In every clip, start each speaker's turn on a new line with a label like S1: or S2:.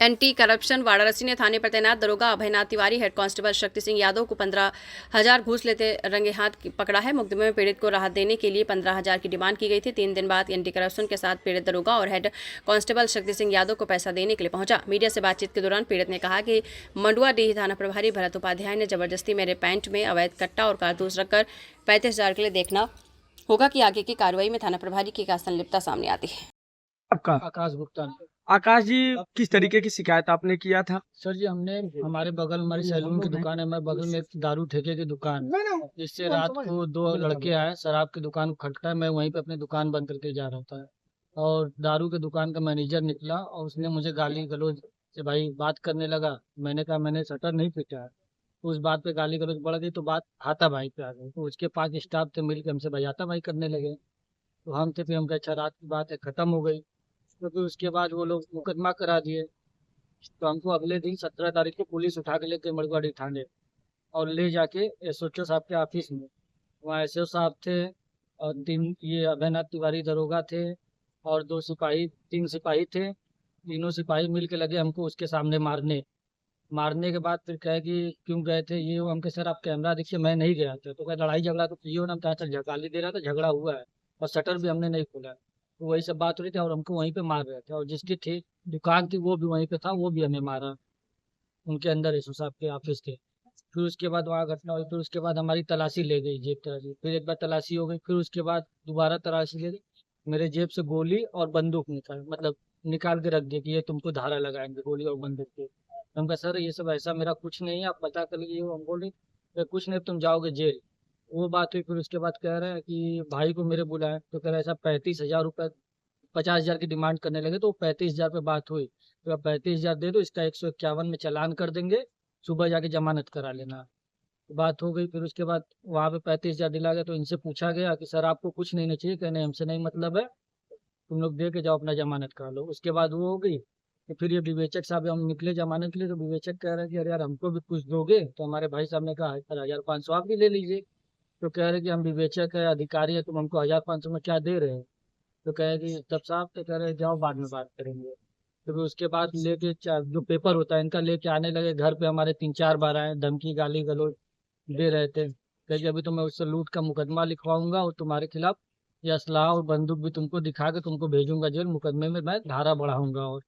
S1: Anti corruption Varanasi ने थाने पर तैनात दरोगा अभयनाथ तिवारी, हेड कांस्टेबल शक्ति सिंह यादव को 15,000 घूस लेते रंगे हाथ पकड़ा है। मुकदमे में पीड़ित को राहत देने के लिए 15,000 की डिमांड की गई थी। 3 दिन बाद एंटी करप्शन के साथ पीड़ित दरोगा और हेड कांस्टेबल शक्ति सिंह यादव को पैसा देने के लिए पहुंचा। मीडिया से बातचीत के दौरान पीड़ित ने कहा कि मंडुआडीह थाना प्रभारी भरत उपाध्याय ने जबरदस्ती मेरे पैंट में अवैध कट्टा और कारतूस रखकर 35,000 के लिए देखना होगा कि आगे की कार्रवाई में थाना प्रभारी की क्या संलिप्तता सामने आती है।
S2: आपका
S3: आकाश भुगतान।
S2: आकाश जी, किस तरीके की शिकायत आपने किया था?
S3: सर जी, हमने हमारे बगल में हमारी सैलून की दुकान है, हमारे बगल में एक दारू ठेके की दुकान, जिससे रात को 2 लड़के आए, शराब की दुकान खटखटाए, मैं वहीं पे अपनी दुकान बंद करके जा रहा था और दारू की दुकान का मैनेजर निकला और उसने मुझे गाली गलौज से भाई बात करने लगा। मैंने कहा मैंने शटर नहीं पीटा है, तो उस बात पे गाली गलौज बढ़ गई, तो बात हाथापाई पे आ गई। तो उसके 5 स्टाफ थे, मिलकर हमसे भाई हाथापाई करने लगे। तो हम थे, फिर हम कहे अच्छा रात की बात है, खत्म हो गई। तो फिर उसके बाद वो लोग मुकदमा करा दिए। तो हमको अगले दिन 17 तारीख को पुलिस उठा के लेके मड़ुआडीह थाने और ले जाके एसओ साहब के ऑफिस में। वहाँ एसओ साहब थे और 3 ये अभयनाथ तिवारी दरोगा थे और 2 सिपाही 3 सिपाही थे। तीनों सिपाही मिल के लगे हमको उसके सामने मारने। मारने के बाद फिर कहे कि क्यों गए थे ये वो। हम कहे सर आप कैमरा देखिए, मैं नहीं गया था। तो कहे लड़ाई झगड़ा तो किए हो ना। हम कहा सर गाली दे रहा था, झगड़ा हुआ है और शटर भी हमने नहीं खोला है। तो वही सब बात हो रही थी और हमको वहीं पे मार रहे थे और जिसकी ठीक दुकान थी वो भी वहीं पे था, वो भी हमें मारा उनके अंदर एसओ साहब के ऑफिस के। फिर उसके बाद वहाँ घटना हुई। फिर उसके बाद हमारी तलाशी ले गई, जेब तलाशी। फिर एक बार तलाशी हो गई, फिर उसके बाद दोबारा तलाशी ले गई। मेरे जेब से गोली और बंदूक निकाल के रख दिया कि ये तुमको धारा लगाएंगे गोली और बंदूक के। हम कहा सर ये सब ऐसा मेरा कुछ नहीं है, आप पता कर लीजिए। हम बोले कुछ नहीं, तुम जाओगे जेल। वो बात हुई। फिर उसके बाद कह रहे हैं कि भाई को मेरे बुलाए, तो कह रहे ऐसा 35,000 रुपये 50,000 की डिमांड करने लगे। तो 35,000 पे बात हुई। तो आप 35,000 दे दो, इसका 151 में चालान कर देंगे, सुबह जाके जमानत करा लेना। तो बात हो गई। फिर उसके बाद वहाँ पे 35,000 दिला गया। तो इनसे पूछा गया कि सर आपको कुछ नहीं चाहिए? कहने हमसे नहीं मतलब है, तुम लोग दे के जाओ अपना जमानत करा लो। उसके बाद वो हो गई। तो फिर ये विवेचक साहब हम निकले जमानत के लिए। तो विवेचक कह रहे हैं कि अरे यार हमको भी कुछ दोगे? तो हमारे भाई साहब ने कहा 1,500 आप भी ले लीजिए। तो कह रहे कि हम विवेचक है, अधिकारी है, तुम हमको 1,500 में क्या दे रहे हो? तो कहे कि तब साहब तो कह रहे जाओ बाद में बात करेंगे। तो फिर उसके बाद लेके जो पेपर होता है इनका लेके आने लगे घर पे। हमारे 3-4 बार आए, धमकी गाली गलौज दे रहे थे। कहे कि अभी तो मैं उससे लूट का मुकदमा लिखवाऊंगा और तुम्हारे खिलाफ ये असलाह और बंदूक भी तुमको दिखा के तुमको भेजूंगा जेल, मुकदमे में मैं धारा बढ़ाऊंगा। और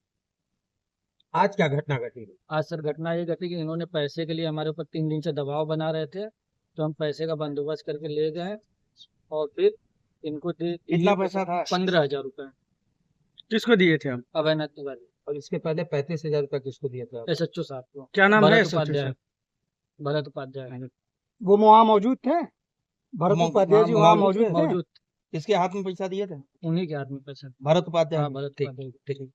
S4: आज क्या घटना घटी?
S3: आज सर घटना ये घटी कि इन्होंने पैसे के लिए हमारे ऊपर 3 दिन से दबाव बना रहे थे। तो हम पैसे का बंदोबस्त करके ले गए और फिर इनको दे
S4: कितना पैसा था?
S3: 15,000 रुपये।
S2: किसको दिए थे हम?
S3: अभयनाथ तिवारी
S4: और इसके पहले 35,000 रुपया किसको दिया था?
S3: एसएचओ साहब को।
S2: क्या नाम है
S3: भरत
S2: एसएचओ
S3: उपाध्याय।
S2: साहब?
S3: भरत उपाध्याय
S5: वो वहाँ मौजूद थे, भरत उपाध्याय जी वहाँ मौजूद थे।
S3: मौजूद।
S4: किसके हाथ में पैसा दिए थे?
S3: उन्हीं के हाथ में पैसा।
S4: भरत उपाध्याय।
S3: हाँ, भरत
S4: ठीक
S3: उपाध्याय।
S4: ठीक।